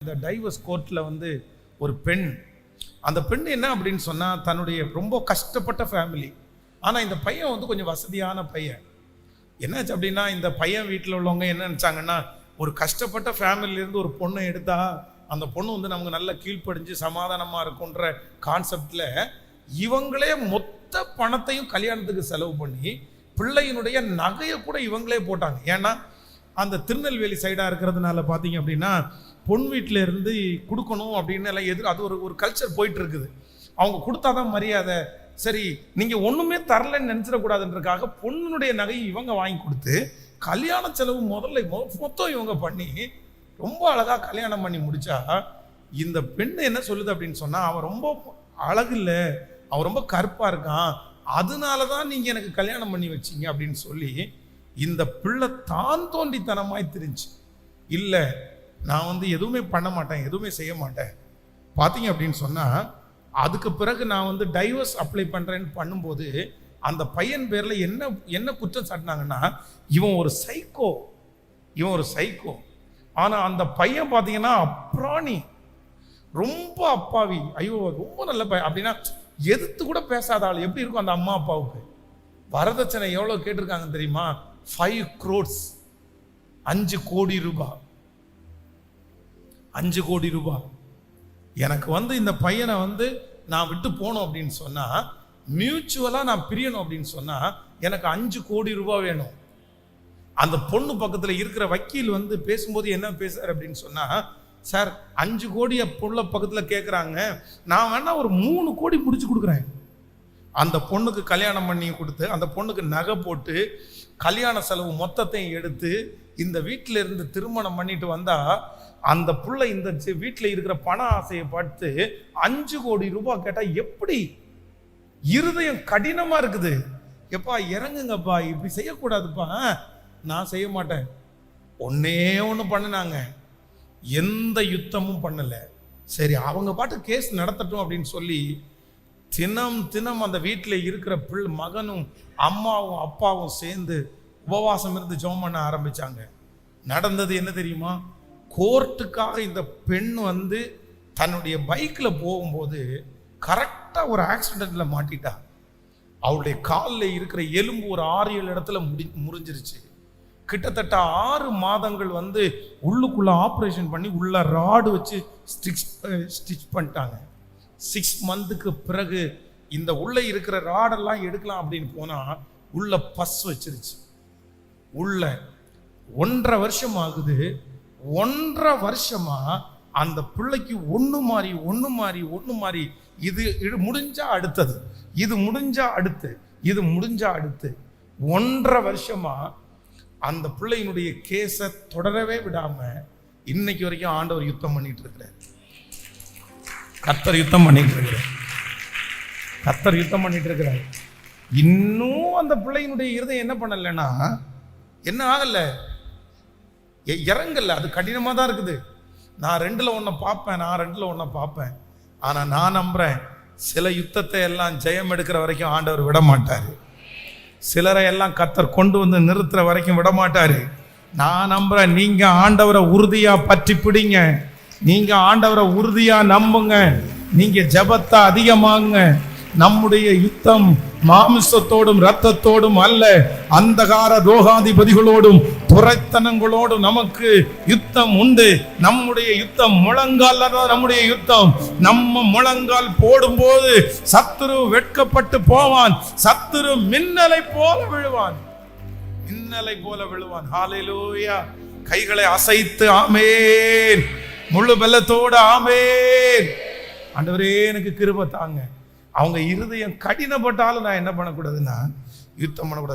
இந்த டைவர்ஸ் கோர்ட்டில் ஒரு பெண், அந்த பெண் என்ன அப்படின்னு சொன்னால் தன்னுடைய ரொம்ப கஷ்டப்பட்ட ஃபேமிலி. ஆனால் இந்த பையன் கொஞ்சம் வசதியான பையன். என்னாச்சு அப்படின்னா இந்த பையன் வீட்டில் உள்ளவங்க என்ன நினச்சாங்கன்னா, ஒரு கஷ்டப்பட்ட ஃபேமிலியிலேருந்து ஒரு பொண்ணை எடுத்தா அந்த பொண்ணு நமக்கு நல்ல கீழ்ப்படிஞ்சு சமாதானமாக இருக்குன்ற கான்செப்டில் இவங்களே மொத்த பணத்தையும் கல்யாணத்துக்கு செலவு பண்ணி பிள்ளையினுடைய நகையை கூட இவங்களே போட்டாங்க. ஏன்னா அந்த திருநெல்வேலி சைடாக இருக்கிறதுனால பார்த்தீங்க அப்படின்னா பொன் வீட்டில் இருந்து கொடுக்கணும் அப்படின்னு எல்லாம் அது ஒரு கல்ச்சர் போயிட்டு இருக்குது. அவங்க கொடுத்தாதான் மரியாதை. சரி, நீங்கள் ஒன்றுமே தரலன்னு நினச்சிடக்கூடாதுன்றக்காக பொண்ணுடைய நகையை இவங்க வாங்கி கொடுத்து கல்யாண செலவு மொத்தம் இவங்க பண்ணி ரொம்ப அழகாக கல்யாணம் பண்ணி முடிச்சா, இந்த பெண்ணு என்ன சொல்லுது அப்படின்னு சொன்னால், அவன் ரொம்ப அழகு இல்லை, அவன் ரொம்ப கருப்பாக இருக்கான், அதனால தான் நீங்கள் எனக்கு கல்யாணம் பண்ணி வச்சிங்க அப்படின்னு சொல்லி இந்த பிள்ளை தான் தோண்டித்தனமாய் தெரிஞ்சு, இல்லை நான் எதுவுமே பண்ண மாட்டேன், எதுவுமே செய்ய மாட்டேன் பார்த்தீங்க அப்படின்னு சொன்னால், அதுக்கு பிறகு நான் டைவர்ஸ் அப்ளை பண்ணுறேன்னு பண்ணும்போது அந்த பையன் பேரில் என்ன குற்றம் சாட்டினாங்கன்னா, இவன் ஒரு சைக்கோ. ஆனால் அந்த பையன் பார்த்தீங்கன்னா அப்ராணி, ரொம்ப அப்பாவி, ஐயோ ரொம்ப நல்ல பையன் அப்படின்னா எதிர்த்து கூட பேசாத ஆள். எப்படி இருக்கும் அந்த அம்மா அப்பாவுக்கு? வரதட்சணை எவ்வளோ கேட்டிருக்காங்க தெரியுமா? 5 crores, 5 கோடி ரூபாய். 5 கோடி ரூபாய். எனக்கு இந்த பையனை நான் விட்டு போனோம் அப்படின்னு சொன்னா, மியூச்சுவலா நான் பிரியணும் அப்படின்னு சொன்னா எனக்கு 5 கோடி ரூபாய் வேணும். அந்த பொண்ணு பக்கத்துல இருக்கிற வக்கீல் பேசும்போது என்ன பேசுறாரு அப்படின்னு சொன்னா, சார் 5 கோடி பொண்ணு பக்கத்துல கேட்குறாங்க, நான் வேணா ஒரு 3 கோடி முடிச்சு கொடுக்குறேன். அந்த பொண்ணுக்கு கல்யாணம் பண்ணி கொடுத்து அந்த பொண்ணுக்கு நகை போட்டு கல்யாண செலவு மொத்தத்தையும் எடுத்து இந்த வீட்டில இருந்து திருமணம் பண்ணிட்டு வந்தா, அந்த புள்ள இந்த வீட்டில் இருக்கிற பண ஆசையை பார்த்து 5 கோடி ரூபாய் கேட்டா எப்படி? இருதயம் கடினமா இருக்குது. எப்பா இறங்குங்கப்பா, இப்படி செய்யக்கூடாதுப்பா. நான் செய்ய மாட்டேன். ஒண்ணு பண்ணினாங்க, எந்த யுத்தமும் பண்ணல. சரி, அவங்க பாட்டு கேஸ் நடத்தட்டும் அப்படின்னு சொல்லி தினம் அந்த வீட்டில் இருக்கிற மகனும் அம்மாவும் அப்பாவும் சேர்ந்து உபவாசம் இருந்து ஜெபம் பண்ண ஆரம்பிச்சாங்க. நடந்தது என்ன தெரியுமா? கோர்ட்டுக்காக இந்த பெண் தன்னுடைய பைக்கில் போகும்போது கரெக்டாக ஒரு ஆக்சிடென்ட்ல மாட்டிட்டா. அவளுடைய காலில் இருக்கிற எலும்பு ஒரு 6-7 இடத்துல முறிஞ்சிருச்சு. கிட்டத்தட்ட 6 மாதங்கள் உள்ளுக்குள்ள ஆப்ரேஷன் பண்ணி உள்ள ராடு வச்சு ஸ்டிச் பண்ணிட்டாங்க. 6 மந்த்துக்கு பிறகு இந்த உள்ள இருக்கிற ராடெல்லாம் எடுக்கலாம் அப்படின்னு போனா உள்ள பஸ் வச்சிருச்சு. உள்ள 1.5 வருஷம் ஆகுது. 1.5 வருஷமா அந்த பிள்ளைக்கு ஒண்ணு மாறி இது முடிஞ்சா அடுத்தது, இது முடிஞ்சா அடுத்து, இது முடிஞ்சா அடுத்து. 1.5 வருஷமா அந்த பிள்ளையினுடைய கேஸை தொடரவே விடாம இன்னைக்கு வரைக்கும் ஆண்டவர் யுத்தம் பண்ணிட்டு இருக்கிறார். கர்த்தர் யுத்தம் பண்ணிட்டு இருக்கிறார். இன்னும் அந்த பிள்ளையினுடைய இருதயம் என்ன பண்ணலன்னா, என்ன ஆகல, இறங்கல. அது கடினமா தான் இருக்குது. நான் 2ல் 1 பார்ப்பேன். ஆனா நான் நம்புறேன், சில யுத்தத்தை எல்லாம் ஜெயம் எடுக்கிற வரைக்கும் ஆண்டவர் விட மாட்டாரு. சிலரை எல்லாம் கர்த்தர் கொண்டு நிறுத்துற வரைக்கும் விட மாட்டாரு. நான் நம்புறேன், நீங்க ஆண்டவரை உறுதியா பற்றி பிடிங்க, நீங்க ஆண்டவரை உறுதியா நம்புங்க, நீங்க ஜெபத்தை அதிகமாங்க. நம்முடைய யுத்தம் மாமிசத்தோடும் இரத்தத்தோடும் அல்ல, அந்தகார ரோகாதிபதிகளோடும் துரைத்தனங்களோடும் நமக்கு யுத்தம் உண்டு. நம்முடைய யுத்தம் முழங்கால் தான். நம்முடைய யுத்தம் நம்ம முழங்கால் போடும்போது சத்துரு வெட்கப்பட்டு போவான். சத்துரு மின்னலை போல விழுவான். ஹல்லேலூயா. கைகளை அசைத்து ஆமென், முழு பலத்தோடு ஆமென். ஆண்டவரே எனக்கு கிருபை தாங்க. அவங்க இருதயம் கடினப்பட்டாலும் நான் என்ன பண்ணக்கூடாதுன்னா யுத்தம் பண்ணக்கூடாது.